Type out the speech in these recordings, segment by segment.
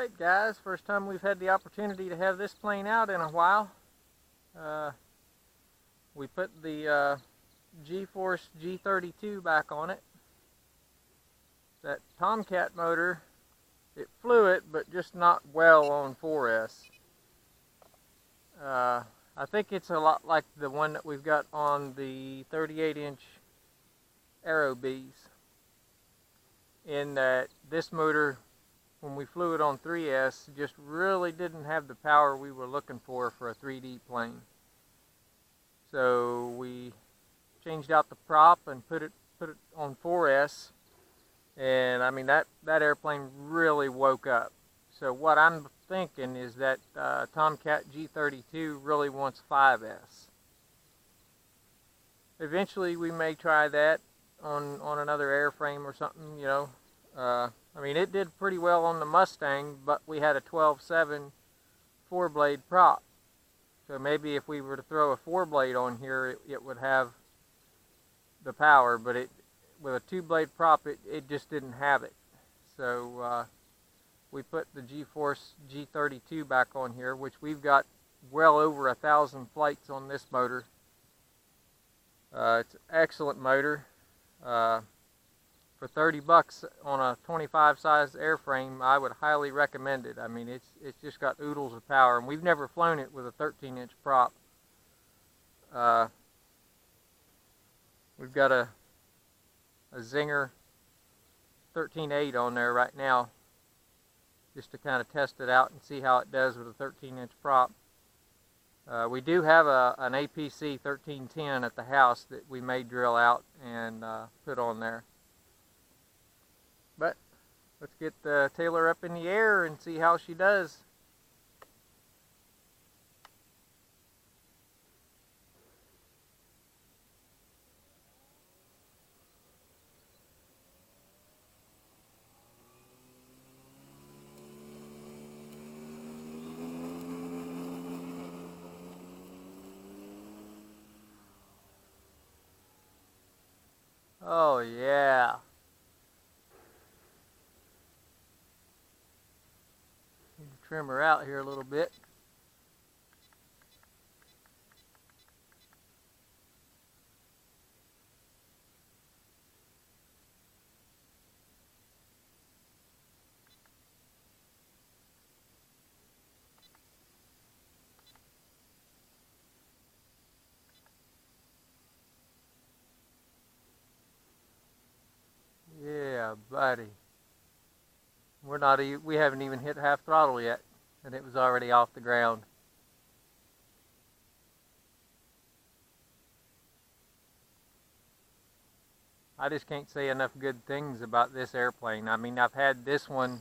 Alright guys, first time we've had the opportunity to have this plane out in a while. We put the G-Force G32 back on it. That Tomcat motor, it flew it, but just not well on 4S. I think it's a lot like the one that we've got on the 38-inch Aero Bees, in that this motor, when we flew it on 3S, just really didn't have the power we were looking for a 3D plane. So we changed out the prop and put it on 4S, and I mean that airplane really woke up. So what I'm thinking is that Tomcat G32 really wants 5S. Eventually we may try that on another airframe or something, you know. I mean, it did pretty well on the Mustang, but we had a 12.7 4-blade prop. So maybe if we were to throw a 4-blade on here, it would have the power, but with a 2-blade prop, it just didn't have it. So we put the G-Force G32 back on here, which we've got well over 1,000 flights on this motor. It's an excellent motor. For 30 bucks on a 25 size airframe, I would highly recommend it. I mean, it's just got oodles of power, and we've never flown it with a 13-inch prop. We've got a Zinger 13.8 on there right now, just to kind of test it out and see how it does with a 13-inch prop. We do have an APC 1310 at the house that we may drill out and put on there. But let's get Taylor up in the air and see how she does. Oh yeah. Need to trim her out here a little bit. Yeah, buddy. We haven't even hit half throttle yet, and it was already off the ground. I just can't say enough good things about this airplane. I mean, I've had this one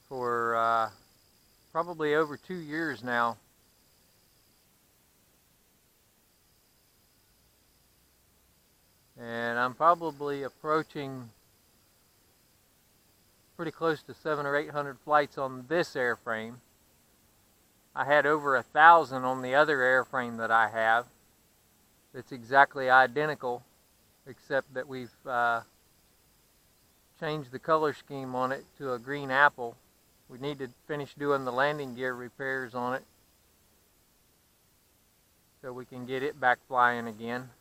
for probably over 2 years now. And I'm probably approaching pretty close to 700 or 800 flights on this airframe. I had over 1,000 on the other airframe that I have. It's exactly identical, except that we've changed the color scheme on it to a green apple. We need to finish doing the landing gear repairs on it so we can get it back flying again.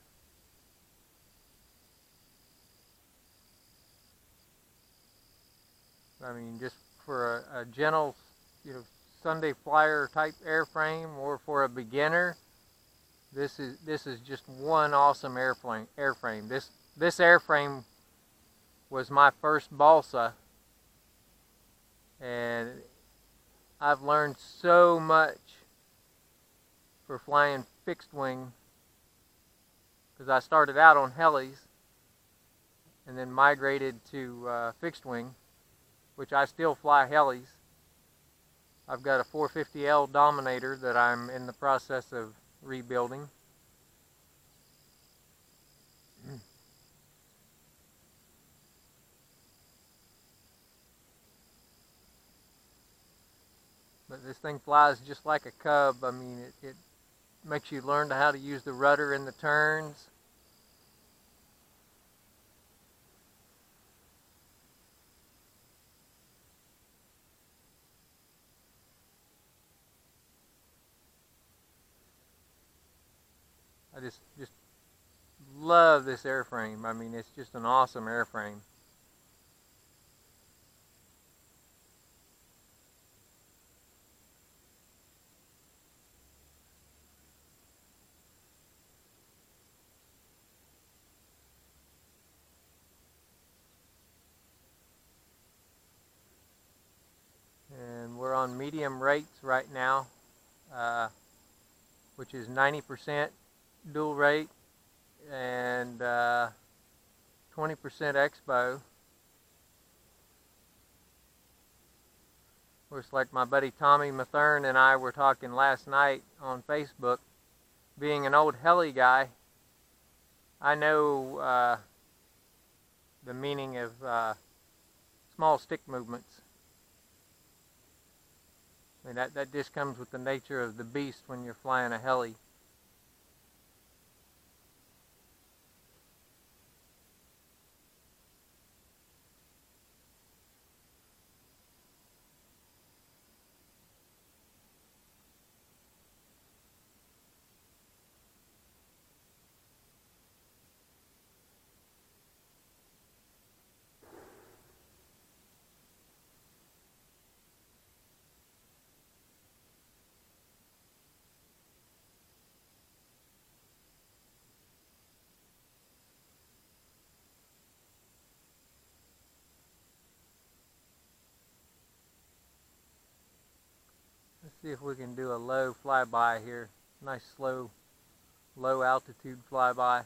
I mean, just for a gentle, you know, Sunday flyer type airframe, or for a beginner, this is just one awesome airframe. This airframe was my first balsa, and I've learned so much for flying fixed wing, because I started out on helis and then migrated to fixed wing, which I still fly helis. I've got a 450L Dominator that I'm in the process of rebuilding. But this thing flies just like a Cub. I mean, it makes you learn how to use the rudder in the turns. I just love this airframe. I mean, it's just an awesome airframe. And we're on medium rates right now, which is 90% dual rate and 20% expo. Of course, like my buddy Tommy Mathern and I were talking last night on Facebook, being an old heli guy, I know the meaning of small stick movements. I mean, that just comes with the nature of the beast when you're flying a heli. Let's see if we can do a low flyby here. Nice slow, low altitude flyby.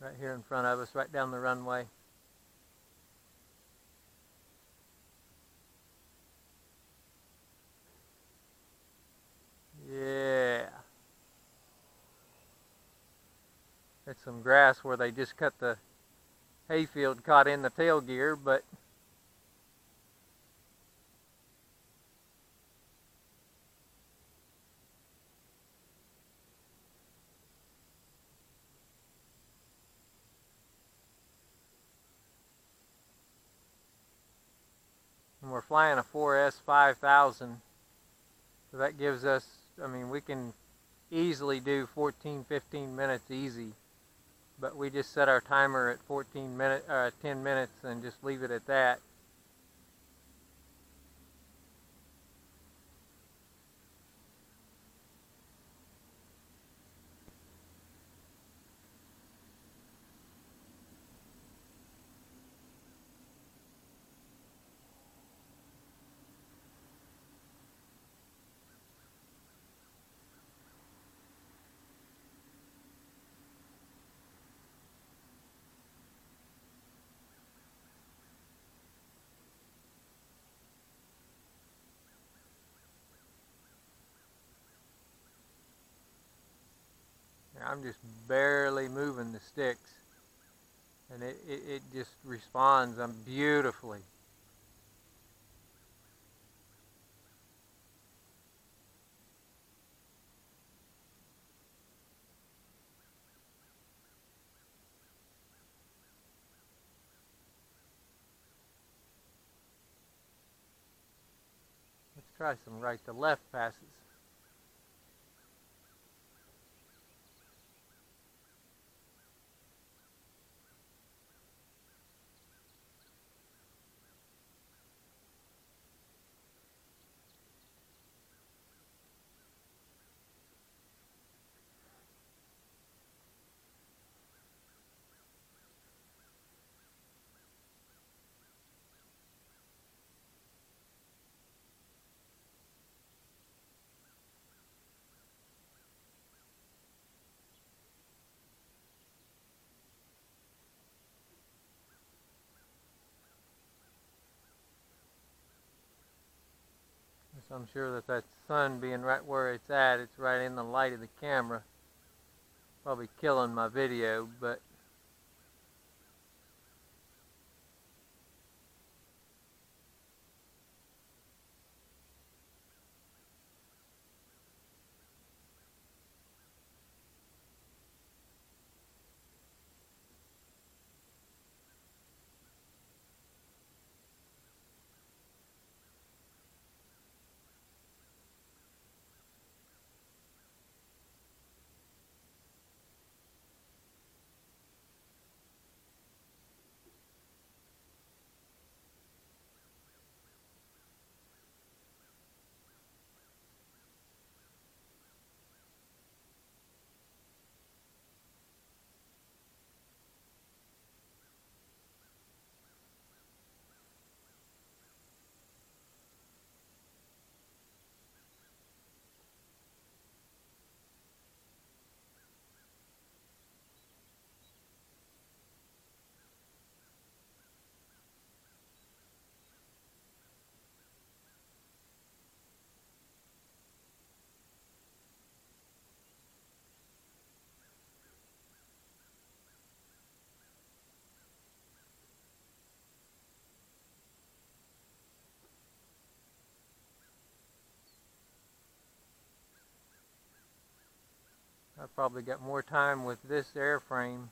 Right here in front of us, right down the runway. Yeah. There's some grass where they just cut the hayfield caught in the tail gear, but and we're flying a 4S 5000, so that gives us, I mean, we can easily do 14-15 minutes easy, but we just set our timer at 10 minutes and just leave it at that. I'm just barely moving the sticks, and it just responds beautifully. Let's try some right to left passes. So I'm sure that sun being right where it's right in the light of the camera. Probably killing my video, but I probably got more time with this airframe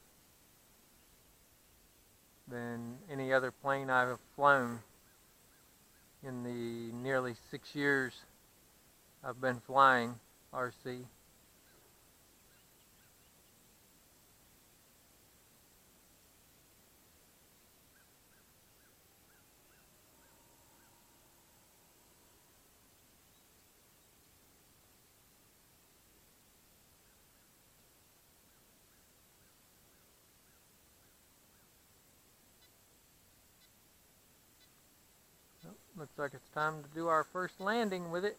than any other plane I have flown in the nearly 6 years I've been flying RC. Looks like it's time to do our first landing with it.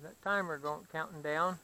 That timer going counting down.